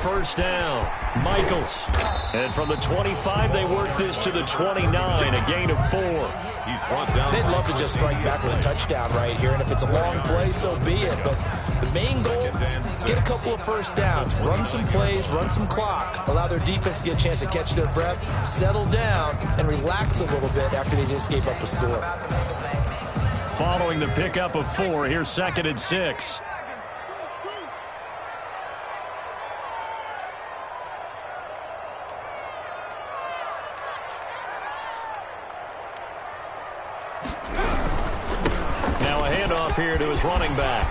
first down. Michaels. And from the 25, they work this to the 29, a gain of 4. He's brought down. They'd love to just strike back with a touchdown right here, and if it's a long play, so be it. But the main goal, get a couple of first downs, run some plays, run some clock, allow their defense to get a chance to catch their breath, settle down, and relax a little bit after they just gave up a score. Following the pickup of 4, here's 2nd and 6. Now a handoff here to his running back.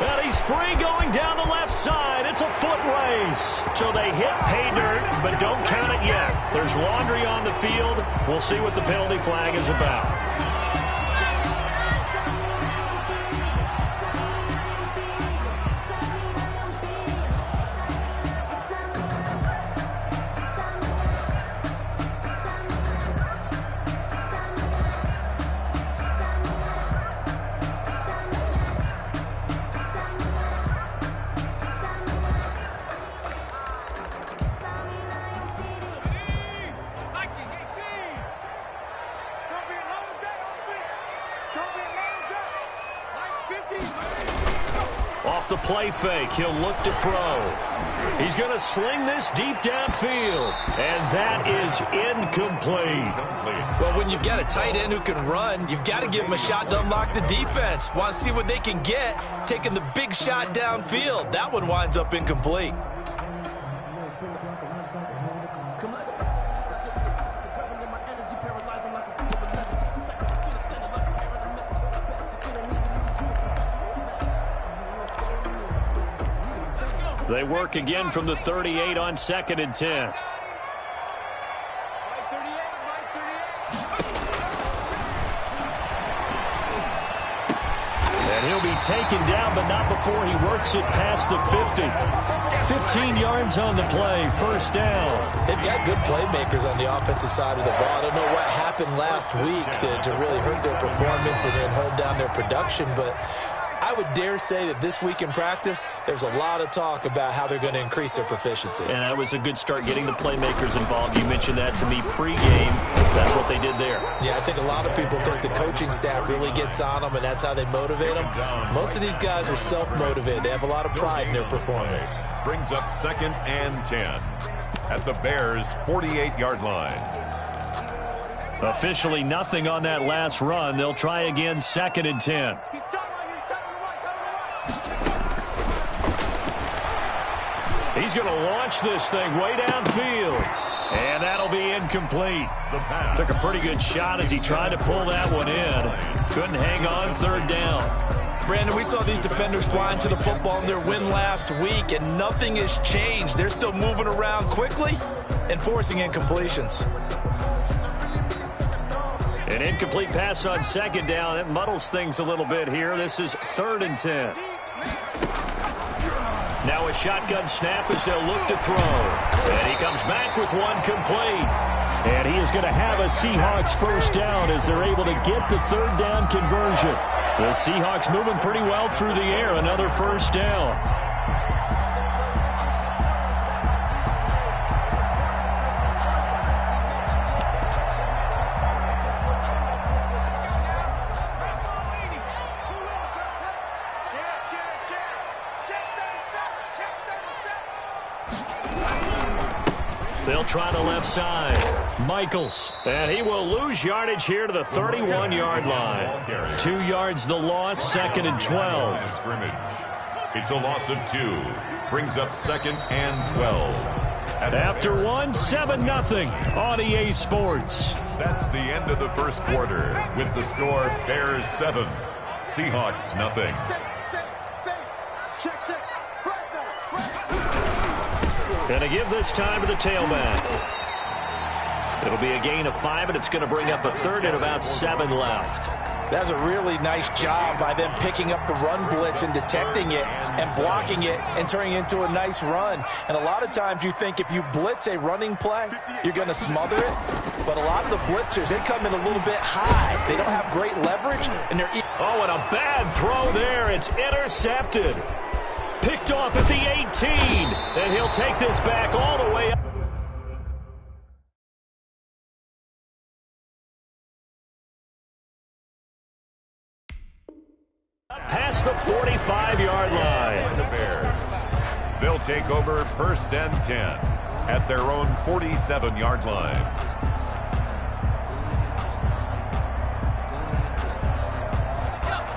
And he's free going down the left side. It's a foot race. So they hit pay dirt, but don't count it yet. There's laundry on the field. We'll see what the penalty flag is about. Off the play fake, he'll look to throw. He's going to sling this deep downfield, and that is incomplete. Well, when you've got a tight end who can run, you've got to give him a shot to unlock the defense. Want to see what they can get, taking the big shot downfield. That one winds up incomplete. They work again from the 38 on 2nd and 10. And he'll be taken down, but not before he works it past the 50. 15 yards on the play, first down. They've got good playmakers on the offensive side of the ball. I don't know what happened last week to really hurt their performance and hold down their production, but I would dare say that this week in practice, there's a lot of talk about how they're going to increase their proficiency. And that was a good start, getting the playmakers involved. You mentioned that to me pregame. That's what they did there. Yeah, I think a lot of people think the coaching staff really gets on them, and that's how they motivate them. Most of these guys are self-motivated. They have a lot of pride in their performance. Brings up 2nd and 10 at the Bears' 48-yard line. Officially nothing on that last run. They'll try again, 2nd and 10. He's going to launch this thing way downfield. And that'll be incomplete. Took a pretty good shot as he tried to pull that one in. Couldn't hang on, 3rd down. Brandon, we saw these defenders flying to the football in their win last week, and nothing has changed. They're still moving around quickly and forcing incompletions. An incomplete pass on 2nd down. That muddles things a little bit here. This is 3rd and 10. Now a shotgun snap as they'll look to throw. And he comes back with one complete. And he is going to have a Seahawks first down as they're able to get the 3rd down conversion. The Seahawks moving pretty well through the air. Another first down. They'll try the left side. Michaels. And he will lose yardage here to the 31-yard line. 2 yards the loss, 2nd and 12. It's a loss of 2. Brings up 2nd and 12. After 1, 7-0 on EA Sports. That's the end of the first quarter with the score Bears 7, Seahawks nothing. Going to give this time to the tailback. It'll be a gain of 5, and it's going to bring up a 3rd and about 7 left. That's a really nice job by them picking up the run blitz and detecting it and blocking it and turning it into a nice run. And a lot of times you think if you blitz a running play, you're going to smother it. But a lot of the blitzers, they come in a little bit high. They don't have great leverage, and they're... Oh, and a bad throw there. It's intercepted. Picked off at the 18. And he'll take this back all the way up. Past the 45-yard line. The Bears. They'll take over 1st and 10 at their own 47-yard line.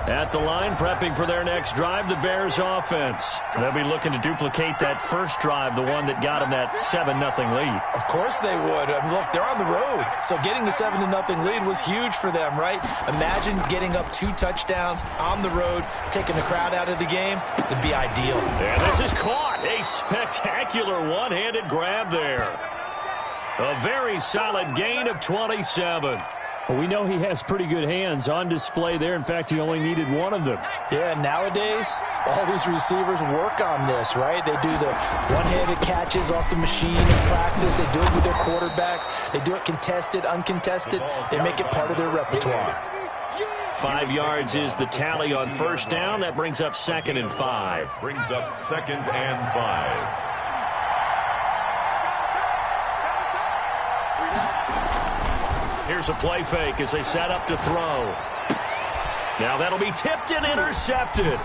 At the line, prepping for their next drive, the Bears offense. They'll be looking to duplicate that first drive, the one that got them that 7-0 lead. Of course they would. I mean, look, they're on the road. So getting the 7-0 lead was huge for them, right? Imagine getting up 2 touchdowns on the road, taking the crowd out of the game. It'd be ideal. And this is caught. A spectacular one-handed grab there. A very solid gain of 27. Well, we know he has pretty good hands on display there. In fact, he only needed one of them. Yeah, nowadays, all these receivers work on this, right? They do the one-handed catches off the machine in practice. They do it with their quarterbacks. They do it contested, uncontested. They make it part of their repertoire. 5 yards is the tally on first down. That brings up 2nd and 5. Brings up 2nd and 5. Here's a play fake as they set up to throw. Now that'll be tipped and intercepted.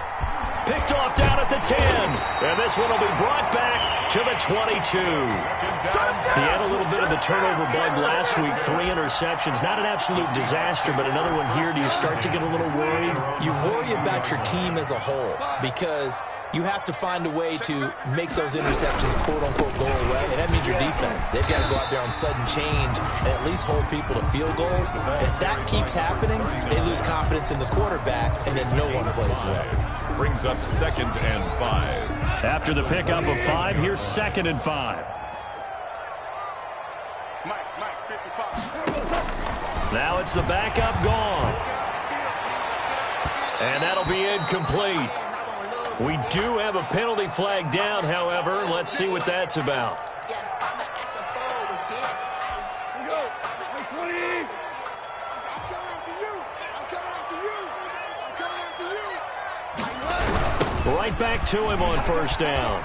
Picked off down at the 10. And this one will be brought back to the 22. He had a little bit of the turnover bug last week. 3 interceptions. Not an absolute disaster, but another one here. Do you start to get a little worried? You worry about your team as a whole because you have to find a way to make those interceptions, quote-unquote, go away. And that means your defense. They've got to go out there on sudden change and at least hold people to field goals. If that keeps happening, they lose confidence in the quarterback, and then no one plays well. Brings up 2nd and 5. After the pickup of 5, here's 2nd and 5. Now it's the backup Goff. And that'll be incomplete. We do have a penalty flag down, however. Let's see what that's about. Right back to him on first down.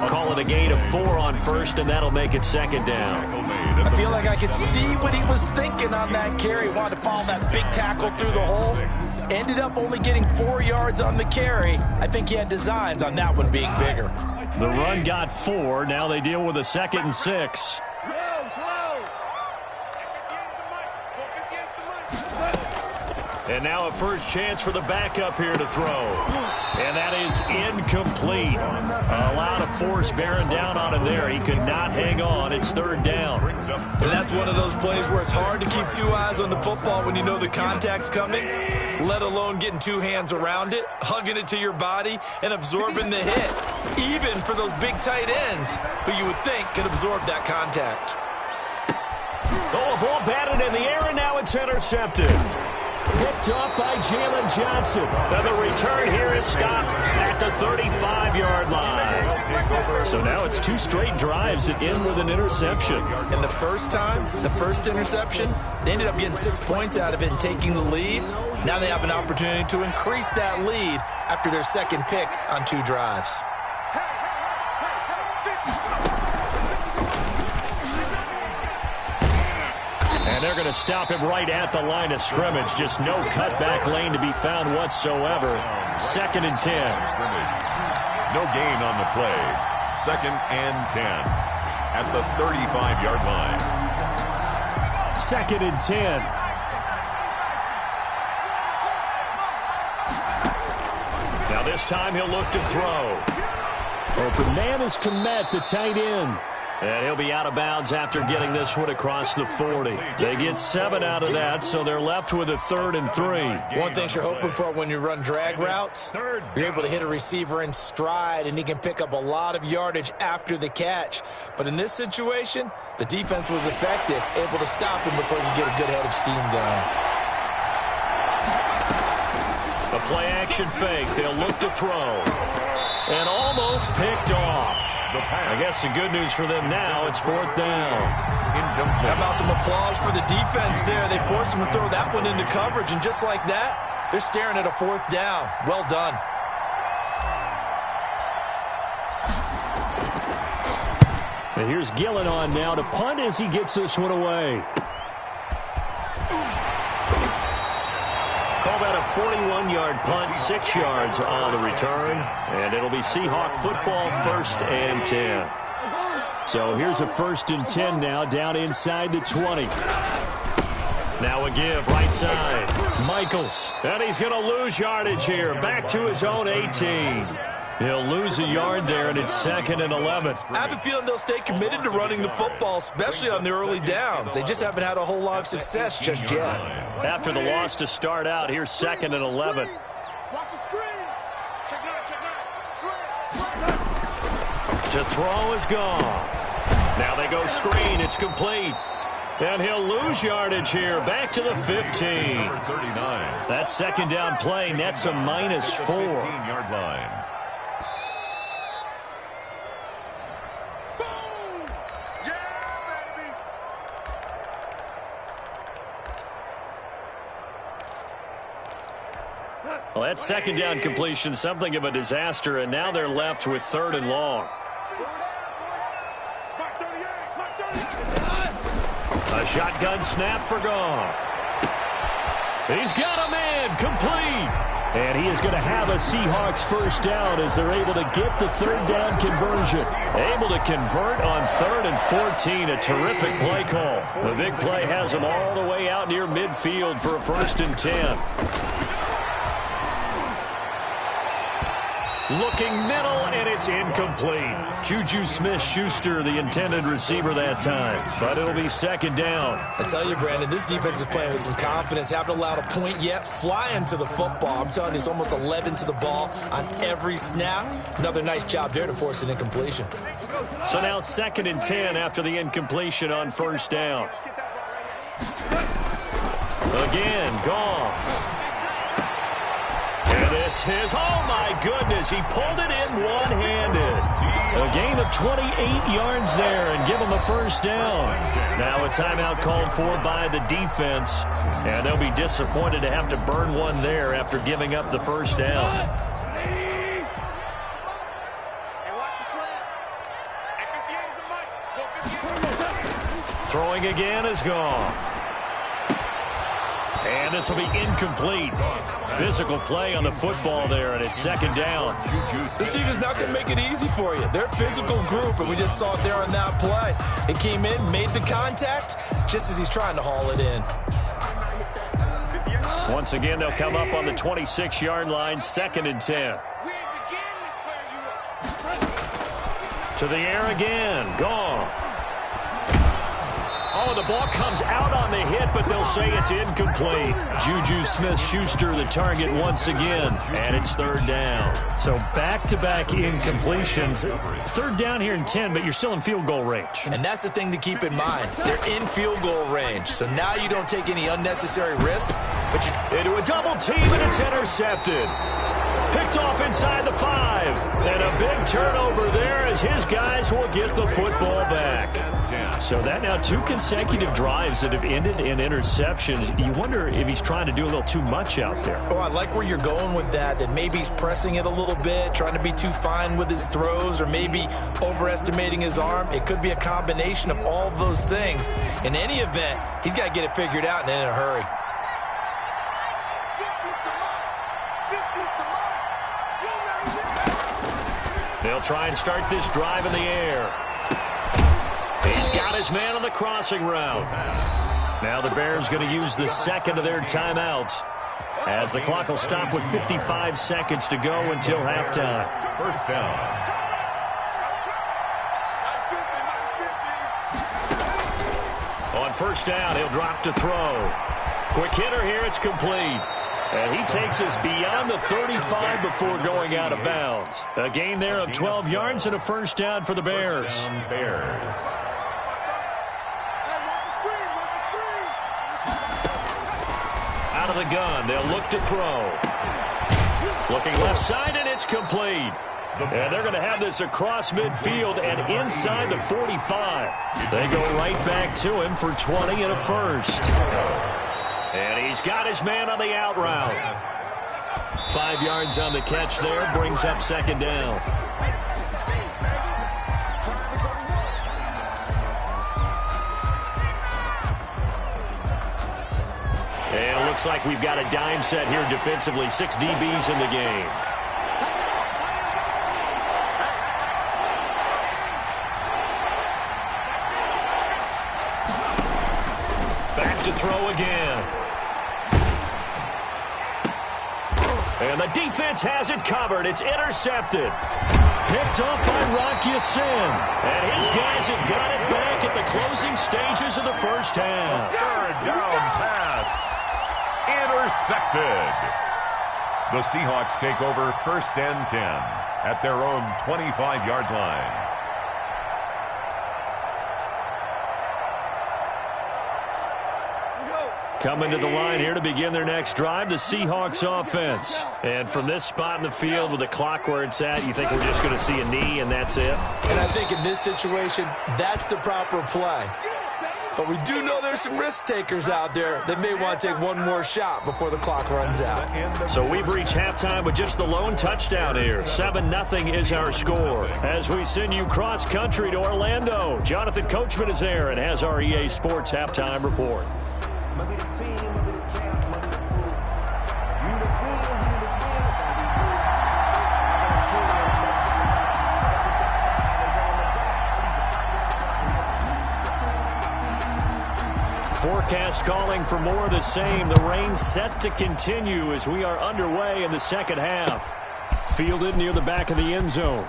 Call it a gain of 4 on first, and that'll make it 2nd down. I feel like I could see what he was thinking on that carry. Wanted to follow that big tackle through the hole. Ended up only getting 4 yards on the carry. I think he had designs on that one being bigger. The run got 4. Now they deal with a 2nd and 6. And now a first chance for the backup here to throw. And that is incomplete. A lot of force bearing down on him there. He could not hang on. It's 3rd down. And that's one of those plays where it's hard to keep 2 eyes on the football when you know the contact's coming, let alone getting 2 hands around it, hugging it to your body, and absorbing the hit. Even for those big tight ends who you would think could absorb that contact. Oh, a ball batted in the air, and now it's intercepted. Picked off by Jalen Johnson. Now the return here is stopped at the 35-yard line. So now it's 2 straight drives that end with an interception. And the first time, the first interception, they ended up getting 6 points out of it and taking the lead. Now they have an opportunity to increase that lead after their 2nd pick on 2 drives. And they're going to stop him right at the line of scrimmage. Just no cutback lane to be found whatsoever. 2nd and 10. No gain on the play. 2nd and 10 at the 35-yard line. 2nd and 10. Now this time he'll look to throw. Open man is Komet, the tight end. And he'll be out of bounds after getting this one across the 40. They get 7 out of that, so they're left with a 3rd and 3. One thing you're hoping for when you run drag routes, you're able to hit a receiver in stride, and he can pick up a lot of yardage after the catch. But in this situation, the defense was effective, able to stop him before you get a good head of steam going. A play-action fake. They'll look to throw. And almost picked off. I guess the good news for them now, it's 4th down. How about some applause for the defense there? They forced him to throw that one into coverage, and just like that, they're staring at a 4th down. Well done. And here's Gillen on now to punt as he gets this one away. Call that a 41-yard punt, 6 yards on the return. And it'll be Seahawk football, 1st and 10. So here's a 1st and 10 now, down inside the 20. Now a give, right side. Michaels. And he's going to lose yardage here. Back to his own 18. He'll lose a yard there, and it's 2nd and 11. I have a feeling they'll stay committed to running the football, especially on the early downs. They just haven't had a whole lot of success just yet. After the loss to start out, here's 2nd and 11. Watch the screen. Check it out. To throw is gone. Now they go screen. It's complete. And he'll lose yardage here. Back to the 15. 39. That 2nd down play nets a -4. 15-yard line. Well, that 2nd down completion, something of a disaster, and now they're left with 3rd and long. A shotgun snap for Goff. He's got a man, complete. And he is going to have a Seahawks 1st down as they're able to get the 3rd down conversion. Able to convert on 3rd and 14, a terrific play call. The big play has them all the way out near midfield for a 1st and 10. Looking middle, and it's incomplete. Juju Smith-Schuster, the intended receiver that time. But it'll be 2nd down. I tell you, Brandon, this defense is playing with some confidence. Haven't allowed a point yet. Flying to the football. I'm telling you, it's almost 11 to the ball on every snap. Another nice job there to force an incompletion. So now 2nd and 10 after the incompletion on 1st down. Again, Goff. And this is, oh my goodness, he pulled it in one-handed. A gain of 28 yards there and give him a 1st down. Now a timeout called for by the defense, and they'll be disappointed to have to burn one there after giving up the 1st down. Throwing again is Goff. And this will be incomplete. Physical play on the football there, and it's 2nd down. This defense not going to make it easy for you. They're a physical group, and we just saw it there on that play. It came in, made the contact, just as he's trying to haul it in. Once again, they'll come up on the 26-yard line, 2nd and 10. To the air again, Goff. Oh, the ball comes out on the hit, but they'll say it's incomplete. Juju Smith-Schuster the target once again, and it's 3rd down. So back-to-back incompletions. 3rd down here in 10, but you're still in field goal range. And that's the thing to keep in mind. They're in field goal range, so now you don't take any unnecessary risks. But you into a double team, and it's intercepted. Picked off inside the 5. And a big turnover there as his guys will get the football back. So that now 2 consecutive drives that have ended in interceptions. You wonder if he's trying to do a little too much out there. Oh, I like where you're going with that maybe he's pressing it a little bit, trying to be too fine with his throws, or maybe overestimating his arm. It could be a combination of all of those things. In any event, he's got to get it figured out and in a hurry. They'll try and start this drive in the air. He's got his man on the crossing route. Now the Bears going to use the 2nd of their timeouts, as the clock will stop with 55 seconds to go until halftime. 1st down. On 1st down, he'll drop to throw. Quick hitter here, it's complete. And he takes us beyond the 35 before going out of bounds. A gain there of 12 yards and a 1st down for the Bears. Out of the gun, they'll look to throw. Looking left side, and it's complete. And they're going to have this across midfield and inside the 45. They go right back to him for 20 and a 1st. And he's got his man on the out route. 5 yards on the catch there, brings up 2nd down. looks like we've got a dime set here defensively. 6 DBs in the game. Back to throw again. And the defense has it covered. It's intercepted. Picked off by Rock Ya-Sin. And his guys have got it back at the closing stages of the first half. Third down pass. Intercepted. The Seahawks take over 1st and 10 at their own 25-yard line. Coming to the line here to begin their next drive, the Seahawks offense. And from this spot in the field with the clock where it's at, you think we're just going to see a knee and that's it? And I think in this situation, that's the proper play. But we do know there's some risk takers out there that may want to take one more shot before the clock runs out. So we've reached halftime with just the lone touchdown here. 7-0 is our score. As we send you cross-country to Orlando, Jonathan Coachman is there and has our EA Sports halftime report. Forecast calling for more of the same. The rain set to continue as we are underway in the second half. Fielded near the back of the end zone.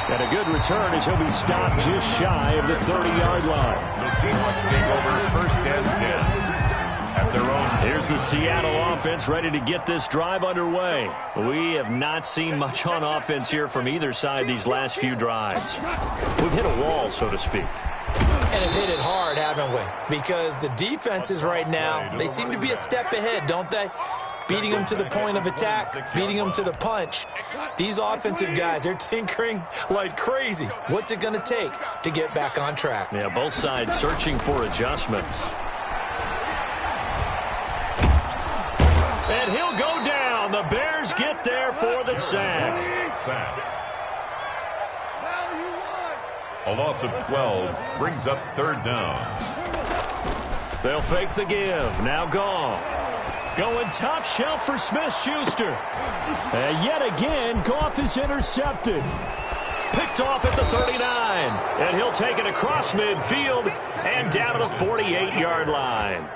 And a good return as he'll be stopped just shy of the 30-yard line. The Seahawks take over 1st and 10 at their own. Here's the Seattle offense ready to get this drive underway. We have not seen much on offense here from either side these last few drives. We've hit a wall, so to speak. And have hit it hard, haven't we? Because the defenses right now, they seem to be a step ahead, don't they? Beating them to the point of attack, beating them to the punch. These offensive guys, they're tinkering like crazy. What's it going to take to get back on track? Yeah, both sides searching for adjustments. And he'll go down. The Bears get there for the sack. A loss of 12 brings up 3rd down. They'll fake the give. Now Goff. Going top shelf for Smith-Schuster. And yet again, Goff is intercepted. Picked off at the 39. And he'll take it across midfield and down to the 48-yard line.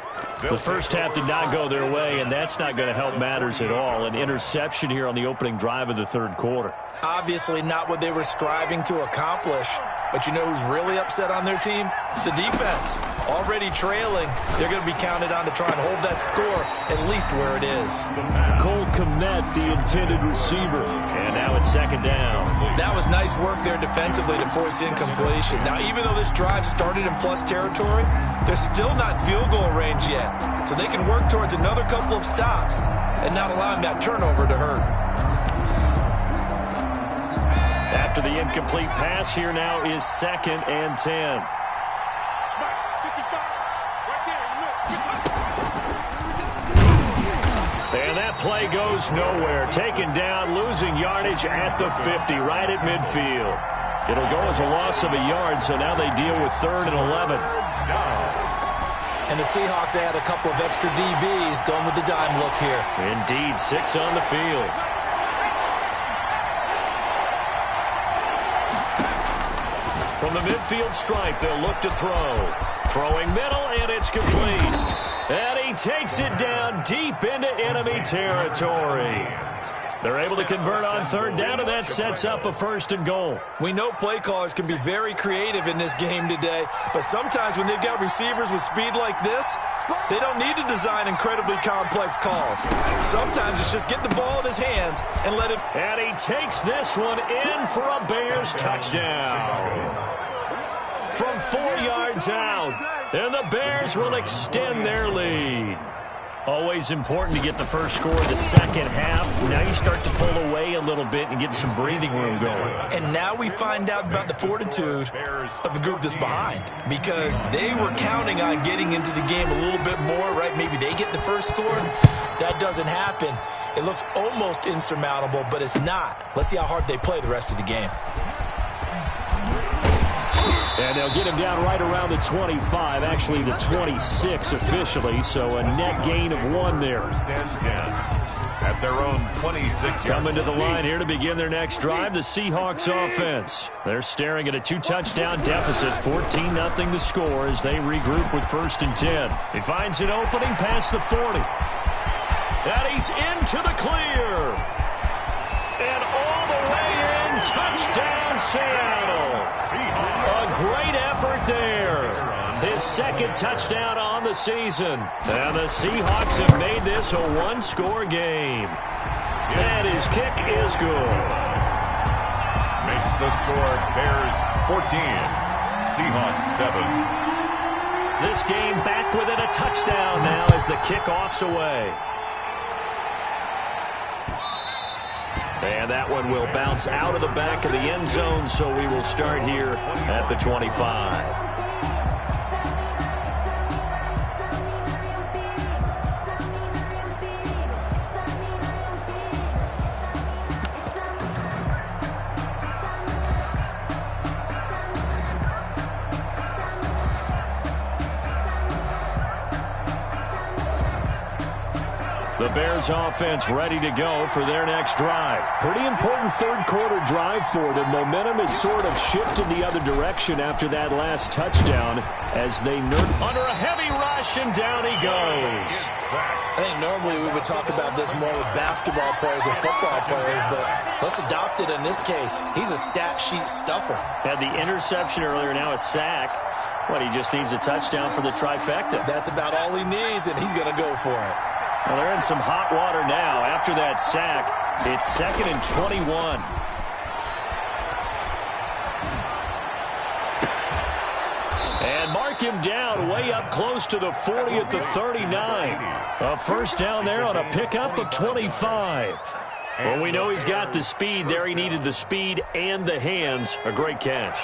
The first half did not go their way, and that's not going to help matters at all. An interception here on the opening drive of the 3rd quarter. Obviously not what they were striving to accomplish. But you know who's really upset on their team? The defense. Already trailing. They're going to be counted on to try and hold that score at least where it is. Cole Kmet, the intended receiver. And now it's 2nd down. That was nice work there defensively to force incompletion. Now, even though this drive started in plus territory, they're still not in field goal range yet. So they can work towards another couple of stops and not allowing that turnover to hurt. After the incomplete pass, here now is 2nd and 10. And that play goes nowhere. Taken down, losing yardage at the 50, right at midfield. It'll go as a loss of a yard, so now they deal with 3rd and 11. And the Seahawks add a couple of extra DBs going with the dime look here. Indeed, 6 on the field. From the midfield stripe, they'll look to throw. Throwing middle, and it's complete. And he takes it down deep into enemy territory. They're able to convert on 3rd down, and that sets up a 1st and goal. We know play callers can be very creative in this game today, but sometimes when they've got receivers with speed like this, they don't need to design incredibly complex calls. Sometimes it's just get the ball in his hands and let him. And he takes this one in for a Bears touchdown. From 4 yards out, and the Bears will extend their lead. Always important to get the first score of the second half. Now you start to pull away a little bit and get some breathing room going. And now we find out about the fortitude of the group that's behind, because they were counting on getting into the game a little bit more, right? Maybe they get the first score. That doesn't happen. It looks almost insurmountable, but it's not. Let's see how hard they play the rest of the game. And they'll get him down right around the 25, actually the 26 officially, so a net gain of 1 there. First and 10 at their own 26. Coming to the line here to begin their next drive, the Seahawks offense. They're staring at a 2-touchdown deficit, 14-0 to score as they regroup with first and 10. He finds an opening past the 40. And he's into the clear. And all the way in, touchdown Seattle. A great effort there. His second touchdown on the season. And the Seahawks have made this a one-score game. And his kick is good. Makes the score Bears 14, Seahawks 7. This game back within a touchdown now as the kickoff's away. And that one will bounce out of the back of the end zone, so we will start here at the 25. The Bears offense ready to go for their next drive. Pretty important third-quarter drive for them. Momentum has sort of shifted the other direction after that last touchdown as they under a heavy rush, and down he goes. I think normally we would talk about this more with basketball players and football players, but let's adopt it in this case. He's a stat sheet stuffer. Had the interception earlier, now a sack. What, he just needs a touchdown for the trifecta. That's about all he needs, and he's going to go for it. Well, they're in some hot water now. After that sack, it's 2nd and 21. And mark him down way up close to the 40 at the 39. A first down there on a pickup of 25. Well, we know he's got the speed there. He needed the speed and the hands. A great catch.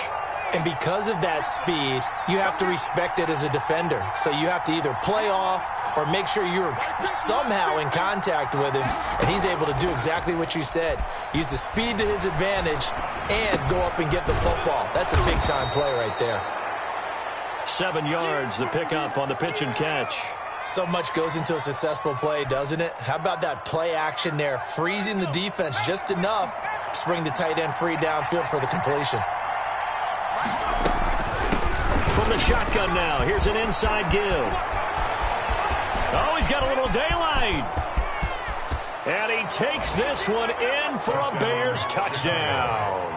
And because of that speed, you have to respect it as a defender. So you have to either play off or make sure you're somehow in contact with him, and he's able to do exactly what you said. Use the speed to his advantage and go up and get the football. That's a big-time play right there. 7 yards, the pickup on the pitch and catch. So much goes into a successful play, doesn't it? How about that play action there, freezing the defense just enough to bring the tight end free downfield for the completion. From the shotgun now, here's an inside give. Oh, he's got a little daylight. And he takes this one in for a Bears touchdown.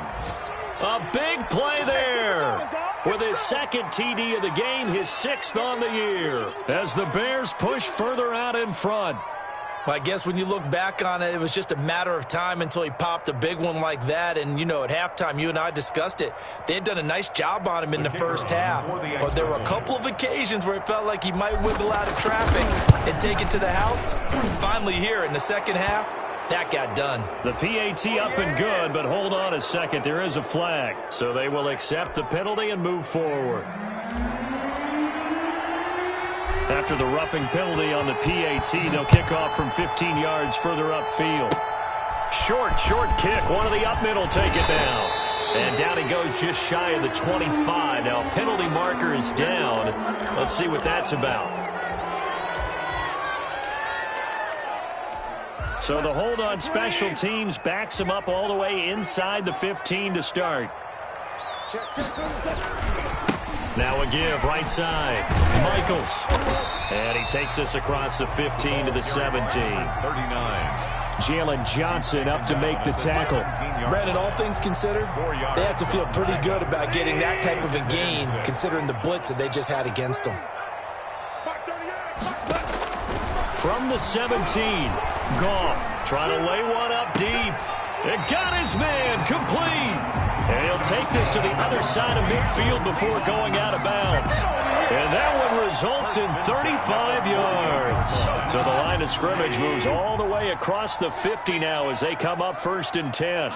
A big play there. With his second TD of the game, his 6th on the year. As the Bears push further out in front. Well, I guess when you look back on it, it was just a matter of time until he popped a big one like that. And, you know, at halftime, you and I discussed it. They had done a nice job on him in the first half. But there were a couple of occasions where it felt like he might wiggle out of traffic and take it to the house. Finally here in the second half, that got done. The PAT up and good, but hold on a second. There is a flag. So they will accept the penalty and move forward. After the roughing penalty on the PAT, they'll kick off from 15 yards further upfield. Short kick. One of the up middle take it down. And down he goes just shy of the 25. Now, penalty marker is down. Let's see what that's about. So the hold on special teams backs him up all the way inside the 15 to start. Now a give right side. Michaels. And he takes us across the 15 to the 17. 39. Jalen Johnson up to make the tackle. Brandon, all things considered, they have to feel pretty good about getting that type of a gain considering the blitz that they just had against them. From the 17, Goff trying to lay one up deep. It got his man complete. And he'll take this to the other side of midfield before going out of bounds. And that one results in 35 yards. So the line of scrimmage moves all the way across the 50 now as they come up 1st and 10.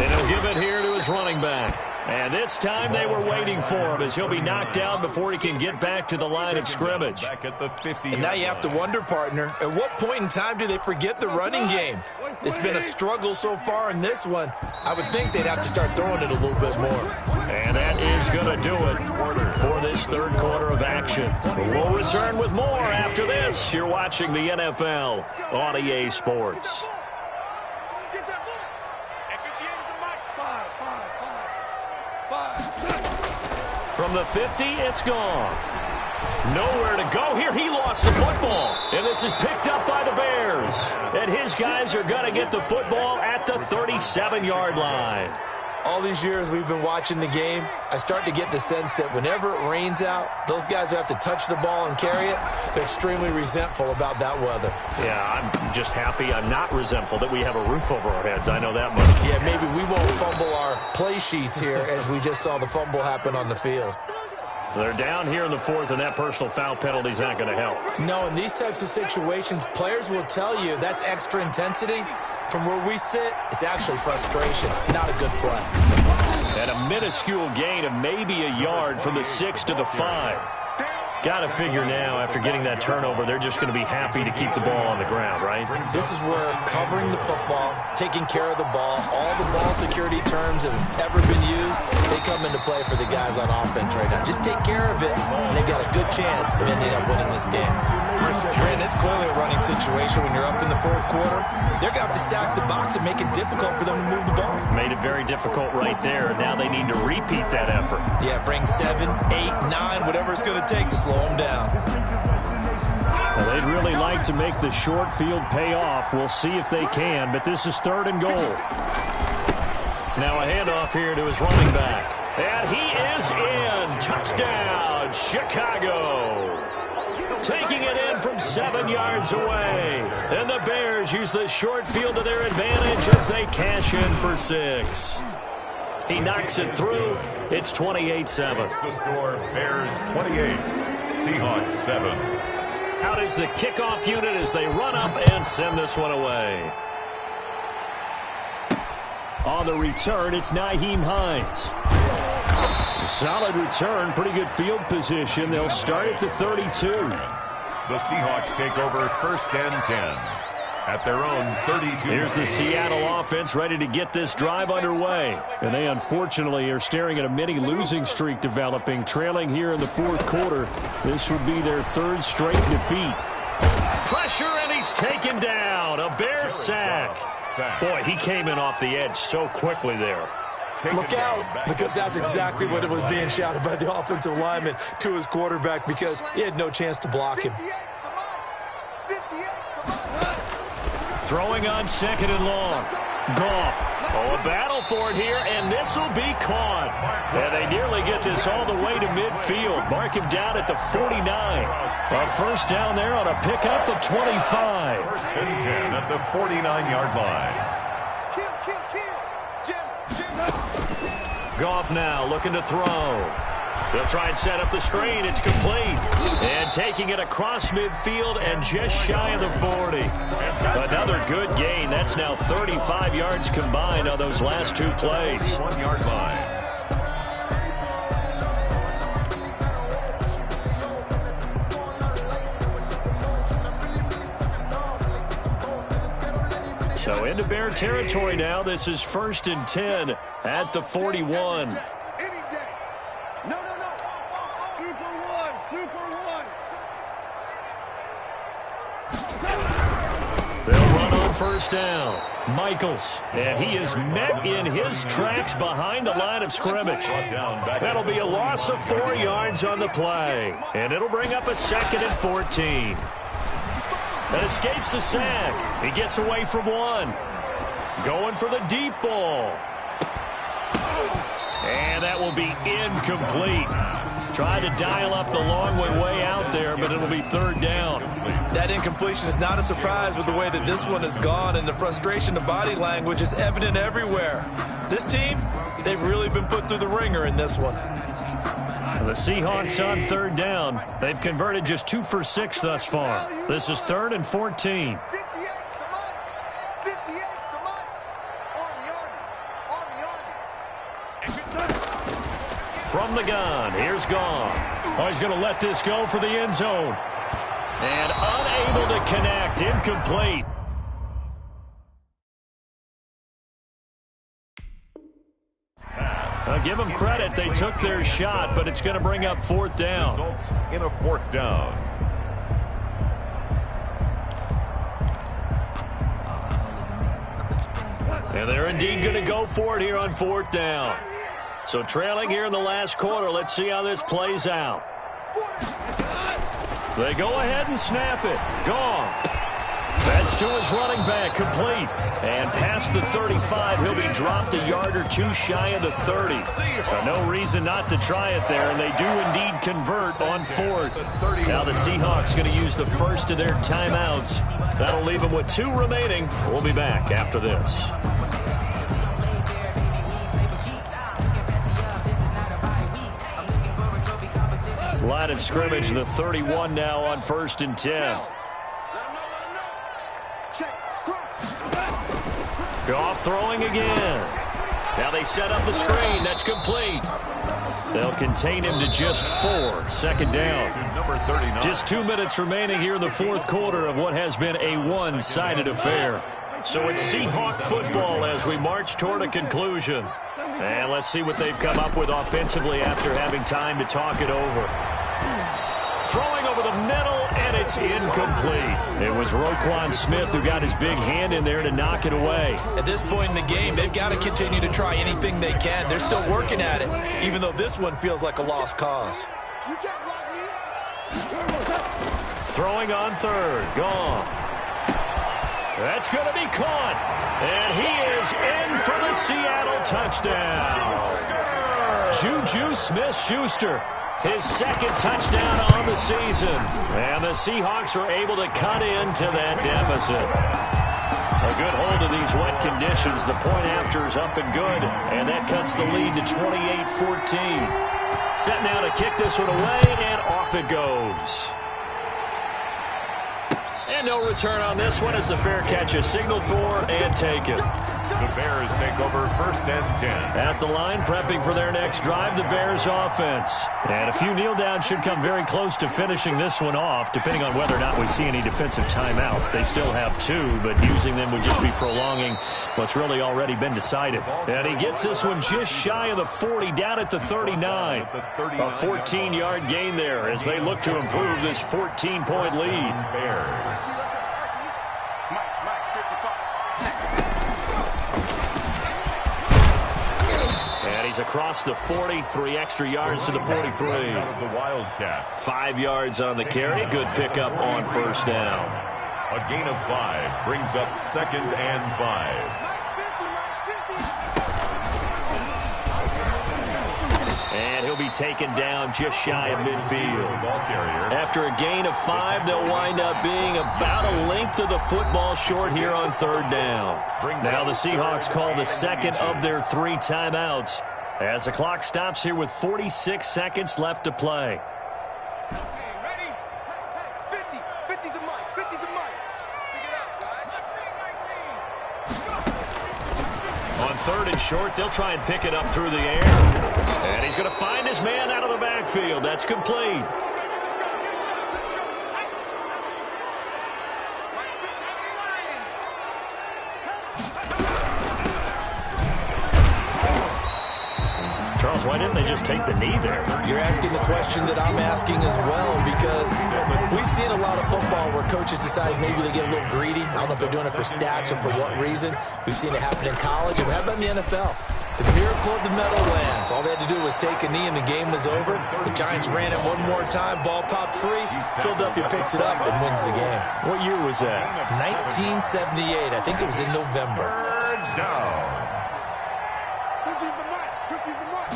And he'll give it here to his running back. And this time they were waiting for him as he'll be knocked down before he can get back to the line of scrimmage. Back at the 50. And now you have to wonder, partner, at what point in time do they forget the running game? It's been a struggle so far in this one. I would think they'd have to start throwing it a little bit more. And that is going to do it for this third quarter of action. We'll return with more after this. You're watching the NFL on EA Sports. From the 50, it's Goff. Nowhere to go here. He lost the football. And this is picked up by the Bears. And his guys are going to get the football at the 37-yard line. All these years we've been watching the game, I start to get the sense that whenever it rains out, those guys who have to touch the ball and carry it, they're extremely resentful about that weather. Yeah, I'm just happy I'm not resentful that we have a roof over our heads. I know that much. Yeah, maybe we won't fumble our play sheets here as we just saw the fumble happen on the field. They're down here in the fourth, and that personal foul penalty is not going to help. No, in these types of situations, players will tell you that's extra intensity. From where we sit, it's actually frustration, not a good play. And a minuscule gain of maybe a yard from the 6 to the 5. Got to figure now, after getting that turnover, they're just going to be happy to keep the ball on the ground, right? This is where covering the football, taking care of the ball, all the ball security terms that have ever been used, they come into play for the guys on offense right now. Just take care of it, and they've got a good chance of ending up winning this game. Brandon, it's clearly a running situation when you're up in the fourth quarter. They're going to have to stack the box and make it difficult for them to move the ball. Made it very difficult right there. Now they need to repeat that effort. Yeah, bring 7, 8, 9, whatever it's going to take to slow them down. Well, they'd really like to make the short field pay off. We'll see if they can, but this is 3rd and goal. Now a handoff here to his running back. And he is in. Touchdown, Chicago. Taking it in from 7 yards away. And the Bears use the short field to their advantage as they cash in for 6. He knocks it through. It's 28-7. The score, Bears 28, Seahawks 7. Out is the kickoff unit as they run up and send this one away. On the return, it's Nyheim Hines. Solid return, pretty good field position. They'll start at the 32. The Seahawks take over 1st and 10 at their own 32. Here's the Seattle offense ready to get this drive underway. And they unfortunately are staring at a mini losing streak developing, trailing here in the fourth quarter. This would be their 3rd straight defeat. Pressure, and he's taken down. A Bear sack. Boy, he came in off the edge so quickly there. Look out, because that's exactly what it was being shouted by the offensive lineman to his quarterback, because he had no chance to block him. Throwing on 2nd and long. Goff. Oh, a battle for it here, and this will be caught. And they nearly get this all the way to midfield. Mark him down at the 49. A first down there on a pickup of 25. 1st and 10 at the 49-yard line. Goff now looking to throw. They'll try and set up the screen. It's complete. And taking it across midfield and just shy of the 40. Another good gain. That's now 35 yards combined on those last 2 plays. 1-yard line. So into Bear territory now. This is 1st and 10 at the 41. They'll run on first down. Michaels, and he is met in his tracks behind the line of scrimmage. That'll be a loss of 4 yards on the play, and it'll bring up a 2nd and 14. That escapes the sack. He gets away from 1. Going for the deep ball. And that will be incomplete. Tried to dial up the long way out there, but it'll be 3rd down. That incompletion is not a surprise with the way that this one has gone, and the frustration of body language is evident everywhere. This team, they've really been put through the ringer in this one. The Seahawks on 3rd down. They've converted just 2 for 6 thus far. This is 3rd and 14. from the gun. Here's Goff. Oh, he's going to let this go for the end zone. And unable to connect. Incomplete. I'll give them credit. They took their shot, but it's going to bring up fourth down. Results in a fourth down. And they're indeed going to go for it here on fourth down. So trailing here in the last quarter. Let's see how this plays out. They go ahead and snap it. Gone. That's to his running back, complete. And past the 35, he'll be dropped a yard or two shy of the 30. No reason not to try it there, and they do indeed convert on fourth. Now the Seahawks going to use the first of their timeouts. That'll leave them with 2 remaining. We'll be back after this. Line of scrimmage, the 31 now on 1st and 10. Goff throwing again. Now they set up the screen. That's complete. They'll contain him to just 4. Second down. Just 2 minutes remaining here in the fourth quarter of what has been a one-sided affair. So it's Seahawk football as we march toward a conclusion. And let's see what they've come up with offensively after having time to talk it over. Throwing over the middle, and it's incomplete. It was Roquan Smith who got his big hand in there to knock it away. At this point in the game, they've got to continue to try anything they can. They're still working at it, even though this one feels like a lost cause. Throwing on third. Goff. That's going to be caught. And he is in for the Seattle touchdown. Juju Smith-Schuster. His second touchdown on the season. And the Seahawks are able to cut into that deficit. A good hold of these wet conditions. The point after is up and good. And that cuts the lead to 28-14. Set now to kick this one away, and off it goes. And no return on this one as the fair catch is signaled for and taken. The Bears take over 1st and 10. At the line, prepping for their next drive, the Bears offense. And a few kneel downs should come very close to finishing this one off, depending on whether or not we see any defensive timeouts. They still have 2, but using them would just be prolonging what's really already been decided. And he gets this one just shy of the 40, down at the 39. A 14-yard gain there as they look to improve this 14-point lead. Bears. He's across the 40, 3 extra yards to the 43. The Wildcat. 5 yards on the carry. Good pickup on first down. A gain of 5 brings up 2nd and 5. And he'll be taken down just shy of midfield. Ball carrier. After a gain of 5, they'll wind up being about a length of the football short here on 3rd down. Now the Seahawks call the second of their 3 timeouts as the clock stops here with 46 seconds left to play. Ready? 50. 50's the mic. 50's the mic. Pick it up, guys. On 3rd and short, they'll try and pick it up through the air. And he's going to find his man out of the backfield. That's complete. Charles, why didn't they just take the knee there? You're asking the question that I'm asking as well, because we've seen a lot of football where coaches decide maybe they get a little greedy. I don't know if they're doing it for stats or for what reason. We've seen it happen in college, and how about in the NFL? The miracle of the Meadowlands. All they had to do was take a knee and the game was over. The Giants ran it one more time. Ball popped free. Philadelphia picks it up and wins the game. What year was that? 1978. I think it was in November. 3rd down. 50's the mic. 50's the mic.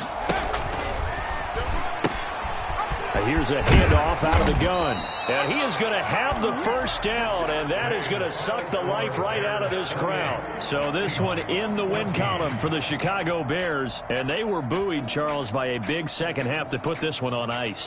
Here's a handoff out of the gun. And he is going to have the first down, and that is going to suck the life right out of this crowd. So this one in the win column for the Chicago Bears. And they were buoyed, Charles, by a big second half to put this one on ice.